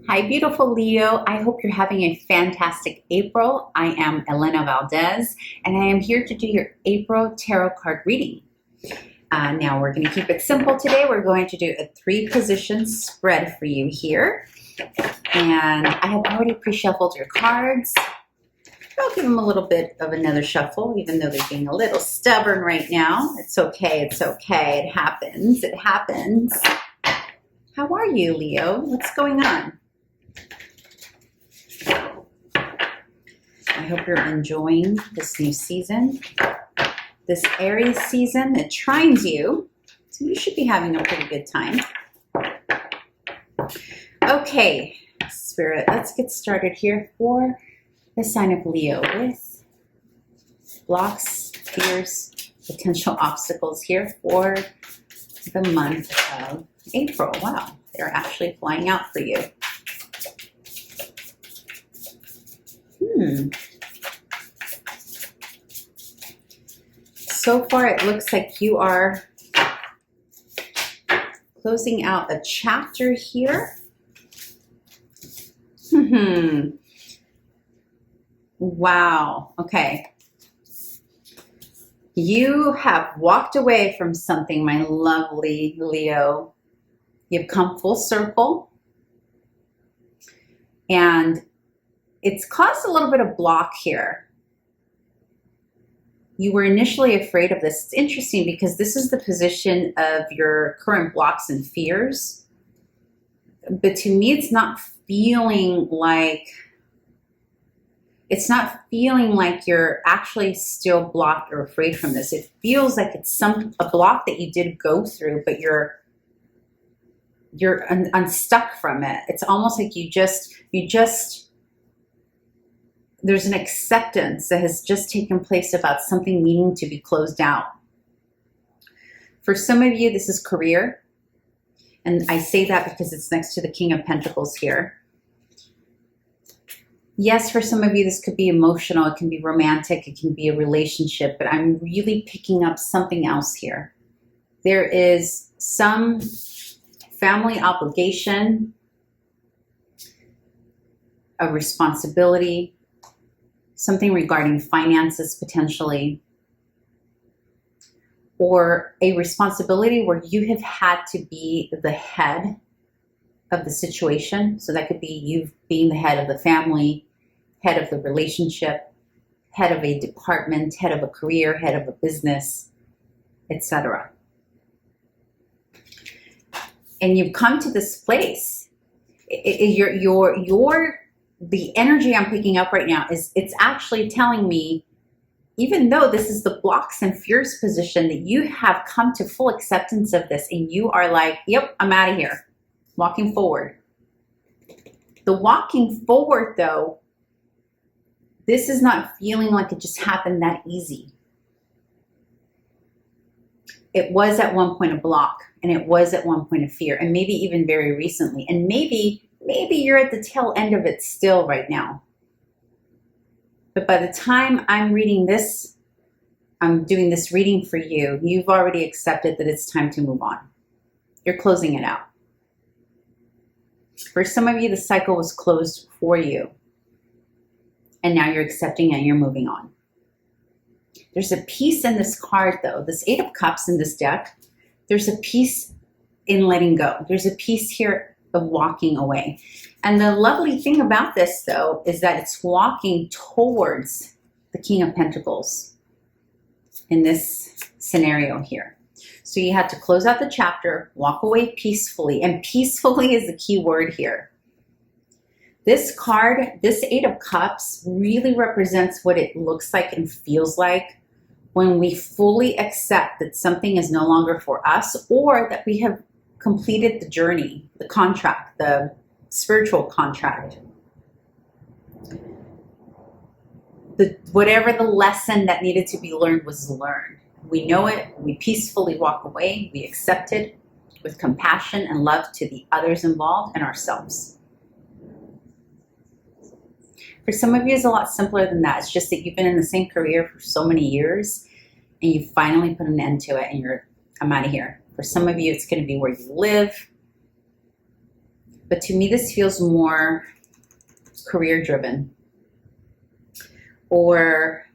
Hi, beautiful Leo. I hope you're having a fantastic April. I am Elena Valdez, and I am here to do your April tarot card reading. Now, we're going to keep it simple today. We're going to do a 3-position spread for you here. And I have already pre-shuffled your cards. I'll give them a little bit of another shuffle, even though they're being a little stubborn right now. It's okay. It's okay. It happens. It happens. How are you, Leo? What's going on? I hope you're enjoying this new season, this Aries season that trines you, so you should be having a pretty good time. Okay, Spirit, let's get started here for the sign of Leo with blocks, fears, potential obstacles here for the month of April. Wow, they're actually flying out for you. So far, it looks like you are closing out a chapter here. Wow. Okay. You have walked away from something, my lovely Leo. You've come full circle. And it's caused a little bit of block here. You were initially afraid of this. It's interesting because this is the position of your current blocks and fears. But to me, it's not feeling like you're actually still blocked or afraid from this. It feels like it's a block that you did go through, but you're unstuck from it. It's almost like there's an acceptance that has just taken place about something needing to be closed out. For some of you, this is career. And I say that because it's next to the King of Pentacles here. Yes, for some of you, this could be emotional. It can be romantic. It can be a relationship. But I'm really picking up something else here. There is some family obligation, a responsibility, something regarding finances potentially, or a responsibility where you have had to be the head of the situation. So that could be you being the head of the family, head of the relationship, head of a department, head of a career, head of a business, etc. And you've come to this place. The energy I'm picking up right now it's actually telling me, even though this is the blocks and fears position, that you have come to full acceptance of this and you are like, yep, I'm out of here, walking forward. The walking forward, though, this is not feeling like it just happened that easy. It was at one point a block, and it was at one point a fear, and maybe even very recently, and maybe you're at the tail end of it still right now. But by the time I'm reading this, I'm doing this reading for you, you've already accepted that it's time to move on. You're closing it out. For some of you, the cycle was closed for you. And now you're accepting it and you're moving on. There's a piece in this card, though. This 8 of Cups in this deck, there's a piece in letting go. There's a piece here of walking away. And the lovely thing about this, though, is that it's walking towards the King of Pentacles in this scenario here. So you had to close out the chapter, walk away peacefully, and peacefully is the key word here. This card, this 8 of Cups, really represents what it looks like and feels like when we fully accept that something is no longer for us, or that we have completed the journey, the contract, the spiritual contract. Whatever the lesson that needed to be learned was learned. We know it, we peacefully walk away, we accept it with compassion and love to the others involved and ourselves. For some of you, it's a lot simpler than that. It's just that you've been in the same career for so many years and you finally put an end to it and I'm out of here. For some of you, it's going to be where you live, But to me, this feels more career driven, or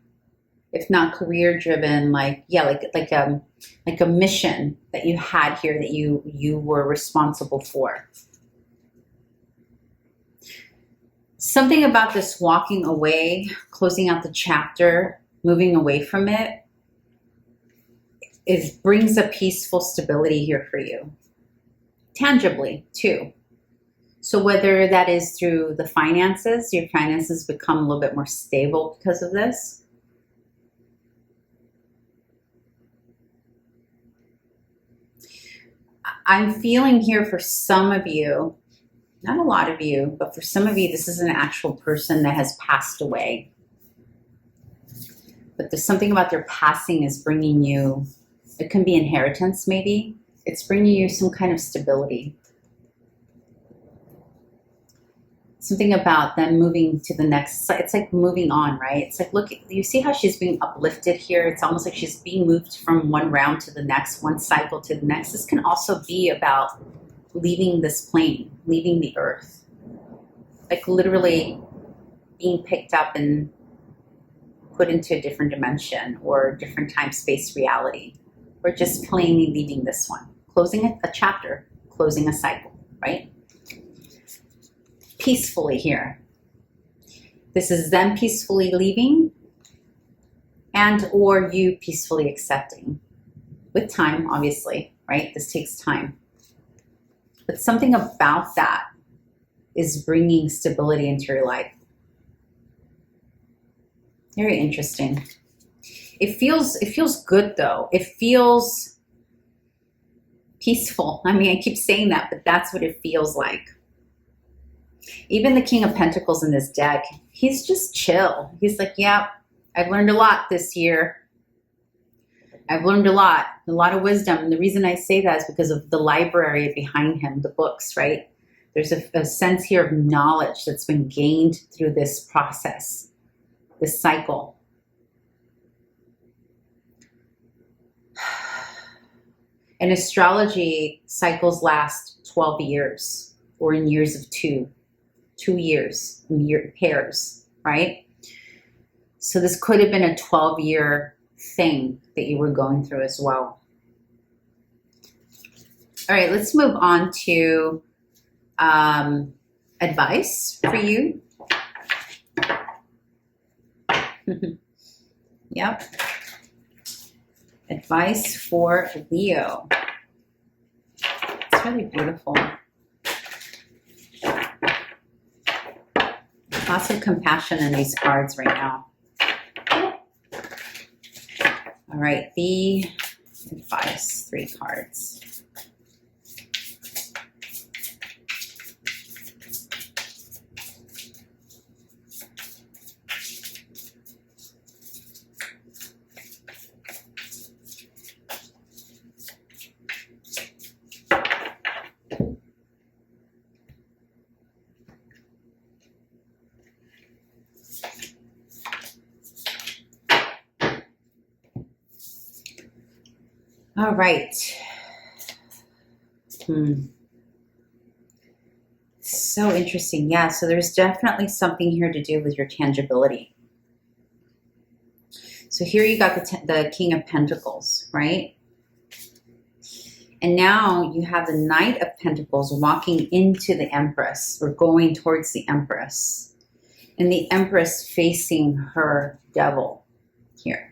if not career driven, like a mission that you had here that you were responsible for. Something about this walking away, closing out the chapter, moving away from it, brings a peaceful stability here for you, tangibly too. So whether that is through the finances, your finances become a little bit more stable because of this. I'm feeling here for some of you, not a lot of you, but for some of you, this is an actual person that has passed away. But there's something about their passing is bringing you, it can be inheritance maybe. It's bringing you some kind of stability. Something about them moving to the next, it's like moving on, right? It's like, look, you see how she's being uplifted here? It's almost like she's being moved from one round to the next, one cycle to the next. This can also be about leaving this plane, leaving the earth. Like literally being picked up and put into a different dimension or different time-space reality, or just plainly leaving this one. Closing a chapter, closing a cycle, right? Peacefully here. This is them peacefully leaving and or you peacefully accepting. With time, obviously, right? This takes time. But something about that is bringing stability into your life. Very interesting. It feels good though. It feels peaceful. I mean, I keep saying that, but that's what it feels like. Even the King of Pentacles in this deck, he's just chill. He's like, yeah, I've learned a lot this year. I've learned a lot of wisdom. And the reason I say that is because of the library behind him, the books, right? There's a sense here of knowledge that's been gained through this process, this cycle. In astrology, cycles last 12 years or in years of 2 years, pairs, right? So this could have been a 12-year thing that you were going through as well. All right, let's move on to advice for you. Yep. Advice for Leo. It's really beautiful. Lots of compassion in these cards right now. All right, the advice, 3 cards. All right. So interesting. Yeah, so there's definitely something here to do with your tangibility. So here you got the King of Pentacles, right? And now you have the Knight of Pentacles walking into the Empress or going towards the Empress. And the Empress facing her devil here.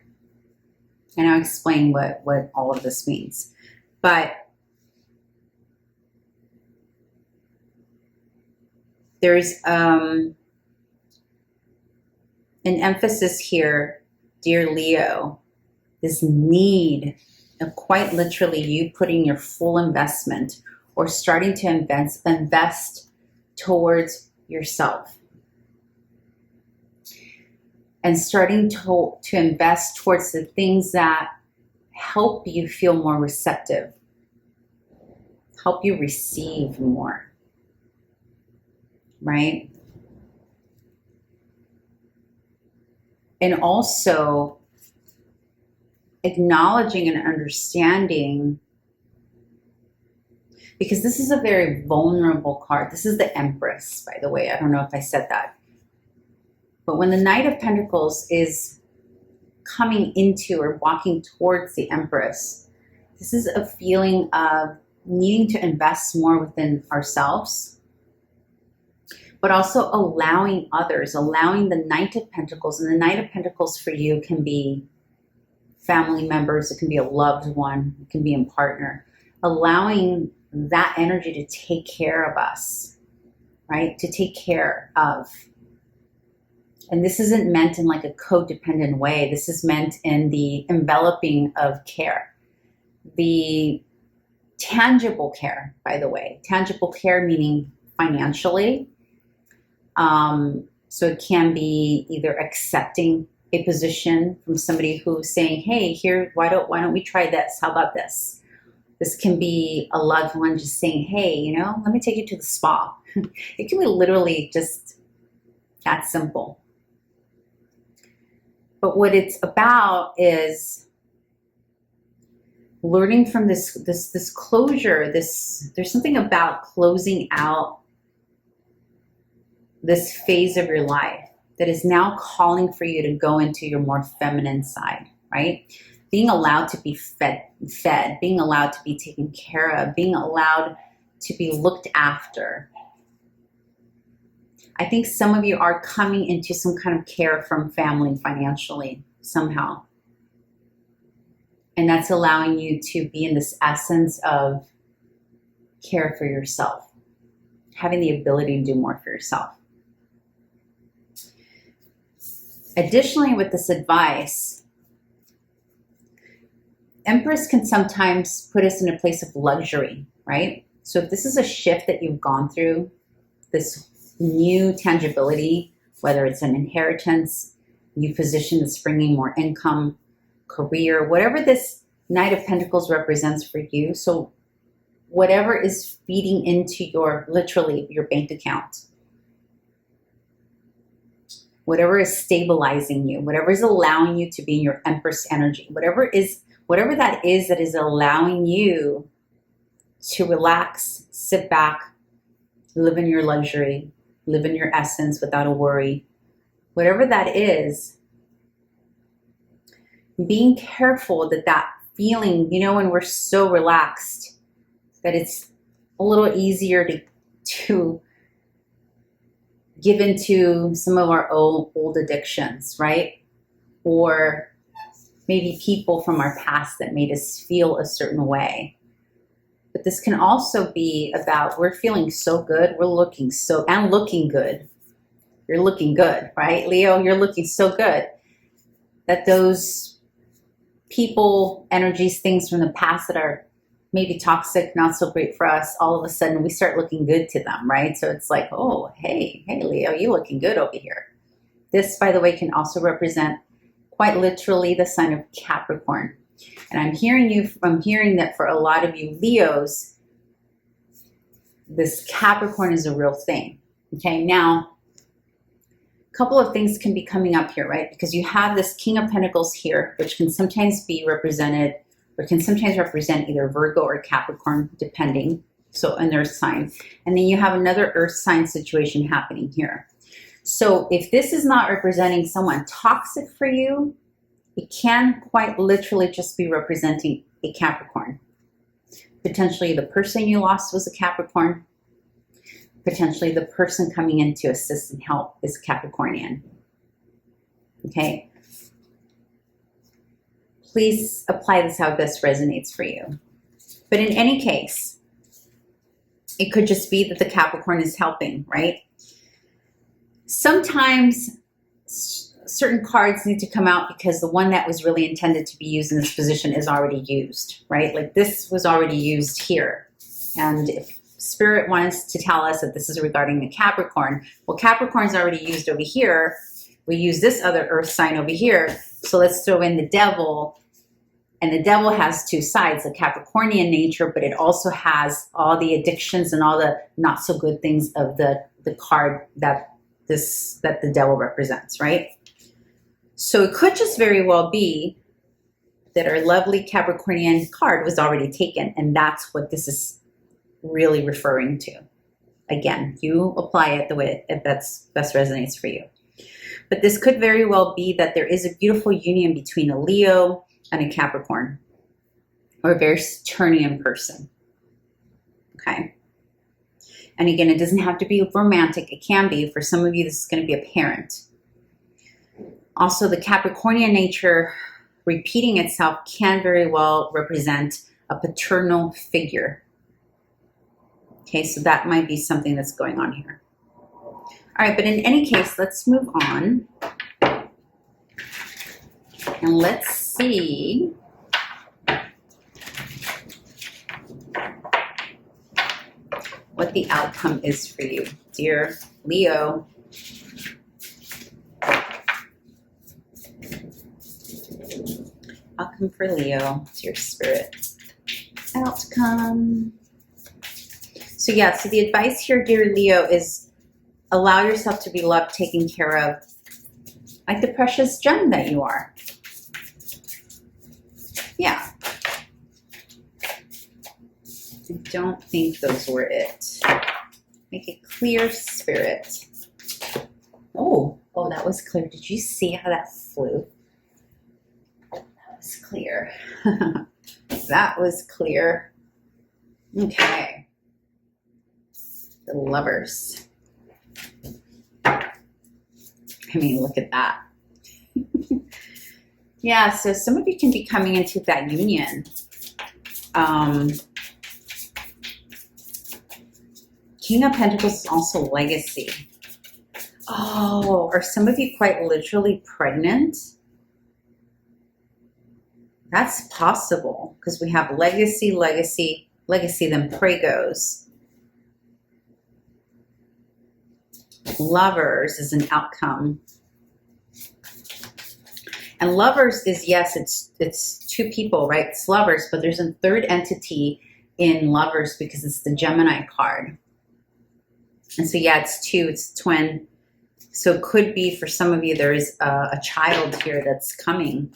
And I'll explain what all of this means. But there's an emphasis here, dear Leo, this need of quite literally you putting your full investment or starting to invest towards yourself. And starting to invest towards the things that help you feel more receptive, help you receive more, right? And also acknowledging and understanding, because this is a very vulnerable card. This is the Empress, by the way. I don't know if I said that. But when the Knight of Pentacles is coming into or walking towards the Empress, this is a feeling of needing to invest more within ourselves, but also allowing others, allowing the Knight of Pentacles. And the Knight of Pentacles for you can be family members, it can be a loved one, it can be a partner, allowing that energy to take care of us, right? To take care of. And this isn't meant in like a codependent way. This is meant in the enveloping of care. The tangible care, by the way. Tangible care meaning financially. So it can be either accepting a position from somebody who's saying, hey, here, why don't we try this? How about this? This can be a loved one just saying, hey, you know, let me take you to the spa. It can be literally just that simple. But what it's about is learning from this closure. There's something about closing out this phase of your life that is now calling for you to go into your more feminine side, right? Being allowed to be fed, being allowed to be taken care of, being allowed to be looked after. I think some of you are coming into some kind of care from family financially somehow. And that's allowing you to be in this essence of care for yourself, having the ability to do more for yourself. Additionally, with this advice, Empress can sometimes put us in a place of luxury, right? So if this is a shift that you've gone through, this new tangibility, whether it's an inheritance, new position that's bringing more income, career, whatever this Knight of Pentacles represents for you. So whatever is feeding into your, literally your bank account, whatever is stabilizing you, whatever is allowing you to be in your Empress energy, whatever that is allowing you to relax, sit back, live in your luxury, live in your essence without a worry. Whatever that is, being careful that feeling, you know, when we're so relaxed, that it's a little easier to give into some of our old addictions, right? Or maybe people from our past that made us feel a certain way. But this can also be about we're feeling so good, we're looking good. You're looking good, right? Leo, you're looking so good that those people, energies, things from the past that are maybe toxic, not so great for us, all of a sudden we start looking good to them, right? So it's like, oh, hey, Leo, you looking good over here. This, by the way, can also represent quite literally the sign of Capricorn. And I'm hearing that for a lot of you Leos, this Capricorn is a real thing. Okay, now, a couple of things can be coming up here, right? Because you have this King of Pentacles here, which can sometimes be represented, or can sometimes represent either Virgo or Capricorn, depending, so in their sign. And then you have another earth sign situation happening here. So if this is not representing someone toxic for you, it can quite literally just be representing a Capricorn. Potentially the person you lost was a Capricorn. Potentially the person coming in to assist and help is Capricornian. Okay? Please apply this how this resonates for you. But in any case, it could just be that the Capricorn is helping, right? Sometimes certain cards need to come out because the one that was really intended to be used in this position is already used, right? Like this was already used here. And if Spirit wants to tell us that this is regarding the Capricorn, well, Capricorn's already used over here. We use this other earth sign over here. So let's throw in the devil. And the devil has two sides, the Capricornian nature, but it also has all the addictions and all the not so good things of the card that the devil represents, right? So it could just very well be that our lovely Capricornian card was already taken, and that's what this is really referring to. Again, you apply it the way it best resonates for you. But this could very well be that there is a beautiful union between a Leo and a Capricorn, or a very Saturnian person. Okay. And again, it doesn't have to be romantic. It can be. For some of you, this is going to be a parent. Also, the Capricornian nature repeating itself can very well represent a paternal figure. Okay, so that might be something that's going on here. All right, but in any case, let's move on. And let's see what the outcome is for you, dear Leo. Outcome for Leo, dear Spirit. Outcome. So yeah, so the advice here, dear Leo, is allow yourself to be loved, taken care of, like the precious gem that you are. Yeah. I don't think those were it. Make it clear, Spirit. Oh, that was clear. Did you see how that flew? That was clear. That was clear. Okay. The Lovers. I mean, look at that. Yeah, so some of you can be coming into that union. King of Pentacles is also legacy. Oh, are some of you quite literally pregnant? That's possible because we have legacy, then pregos. Lovers is an outcome. And Lovers is, yes, it's two people, right? It's Lovers, but there's a third entity in Lovers because it's the Gemini card. And so, yeah, it's two, it's twin. So it could be for some of you, there is a child here that's coming.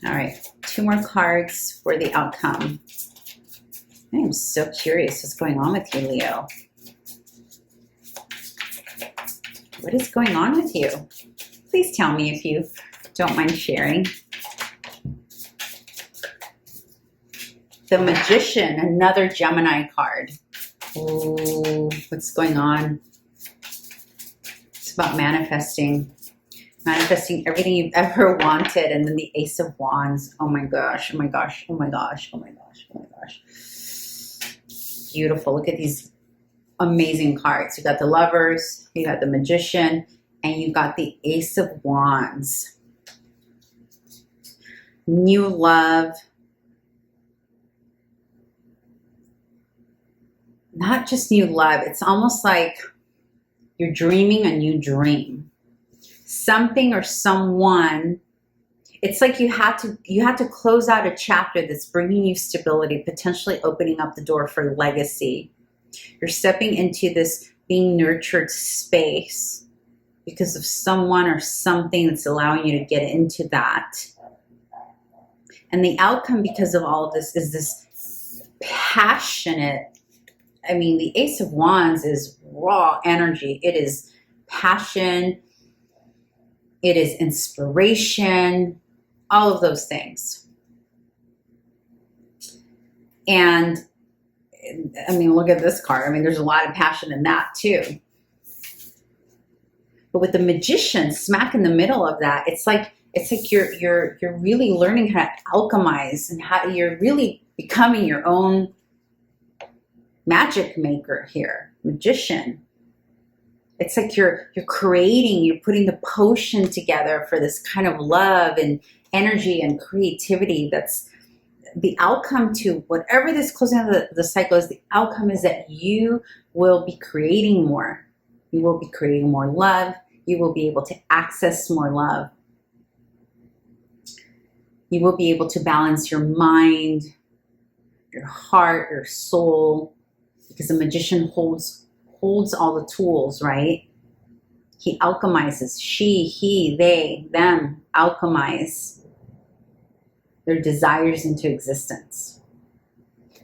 All right, 2 more cards for the outcome. I am so curious what's going on with you, Leo. What is going on with you? Please tell me if you don't mind sharing. The Magician, another Gemini card. Oh, what's going on? It's about manifesting. Manifesting everything you've ever wanted. And then the Ace of Wands. Oh my gosh, oh my gosh, oh my gosh, oh my gosh, oh my gosh. Beautiful. Look at these amazing cards. You got the Lovers, you got the Magician, and you got the Ace of Wands. New love. Not just new love. It's almost like you're dreaming a new dream. Something or someone. It's like you have to close out a chapter that's bringing you stability, potentially opening up the door for legacy. You're stepping into this being nurtured space because of someone or something that's allowing you to get into that. And the outcome because of all of this is this passionate, I mean, the Ace of Wands is raw energy. It is passion. It is inspiration. All of those things. And I mean, look at this card. I mean, there's a lot of passion in that too. But with the Magician smack in the middle of that, it's like you're really learning how to alchemize and how you're really becoming your own magic maker here. Magician. It's like you're creating, you're putting the potion together for this kind of love and energy and creativity. That's the outcome to whatever this closing of the cycle is. The outcome is that you will be creating more. You will be creating more love. You will be able to access more love. You will be able to balance your mind, your heart, your soul, because the Magician holds all the tools, right? He alchemizes. She, he, they, them, alchemize. their desires into existence.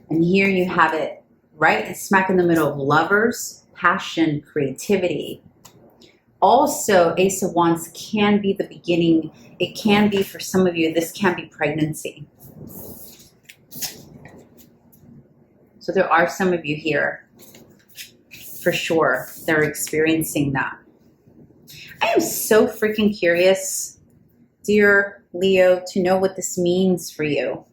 And here you have it right smack in the middle of lovers, passion, creativity. Also, Ace of Wands can be the beginning. It can be, for some of you, this can be pregnancy. So there are some of you here, for sure, that are experiencing that. I am so freaking curious, dear Leo, to know what this means for you.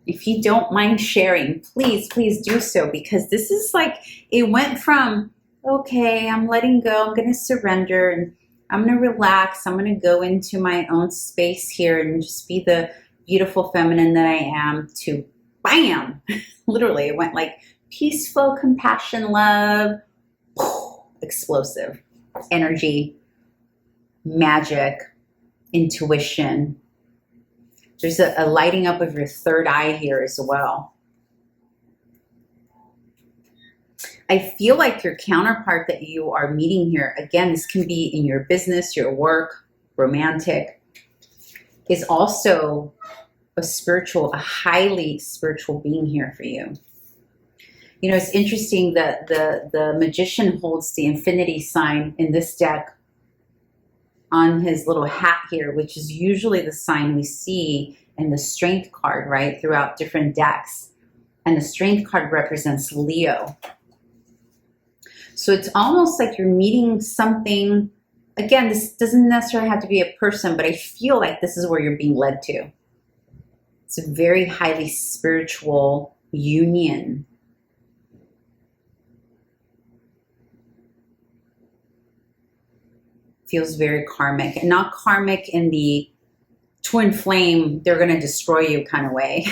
If you don't mind sharing, please, please do so, because this is like, it went from, okay, I'm letting go, I'm going to surrender, and I'm going to relax, I'm going to go into my own space here and just be the beautiful feminine that I am, to bam, literally, it went like peaceful, compassion, love, explosive energy, magic, intuition. There's a lighting up of your third eye here as well. I feel like your counterpart that you are meeting here, again, this can be in your business, your work, romantic, is also a spiritual, a highly spiritual being here for you. You know, it's interesting that the magician holds the infinity sign in this deck on his little hat here, which is usually the sign we see in the strength card, right, throughout different decks. And the strength card represents Leo. So it's almost like you're meeting something. Again, this doesn't necessarily have to be a person, but I feel like this is where you're being led to. It's a very highly spiritual union. Feels very karmic, and not karmic in the twin flame, they're going to destroy you kind of way.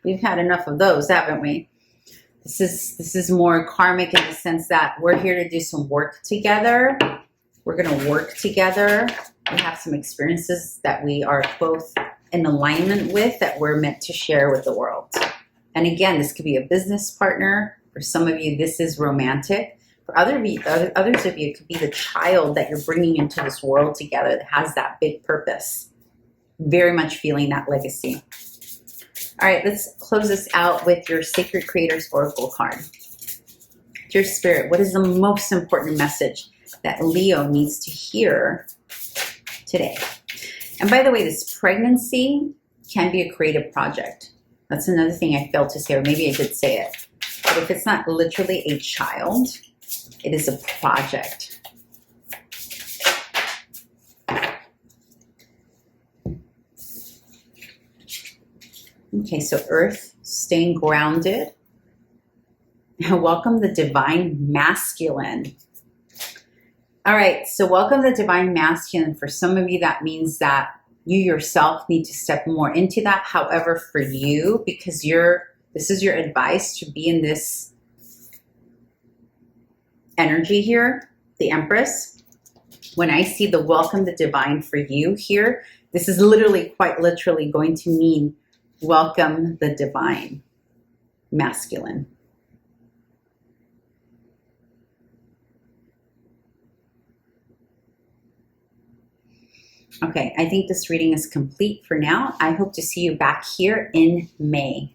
We've had enough of those, haven't we? This is more karmic in the sense that we're here to do some work together. We're going to work together. We have some experiences that we are both in alignment with, that we're meant to share with the world. And again, this could be a business partner. For some of you, this is romantic. For others of you, it could be the child that you're bringing into this world together that has that big purpose. Very much feeling that legacy. All right, let's close this out with your Sacred Creators Oracle card. Dear Spirit, what is the most important message that Leo needs to hear today? And by the way, this pregnancy can be a creative project. That's another thing I failed to say, or maybe I did say it. But if it's not literally a child, it is a project. Okay, so Earth, staying grounded. Welcome the Divine Masculine. All right, so welcome the Divine Masculine. For some of you, that means that you yourself need to step more into that. However, for you, because this is your advice to be in this energy here, the Empress. When I see the welcome the divine for you here, this is literally, quite literally going to mean welcome the Divine Masculine. Okay, I think this reading is complete for now. I hope to see you back here in May.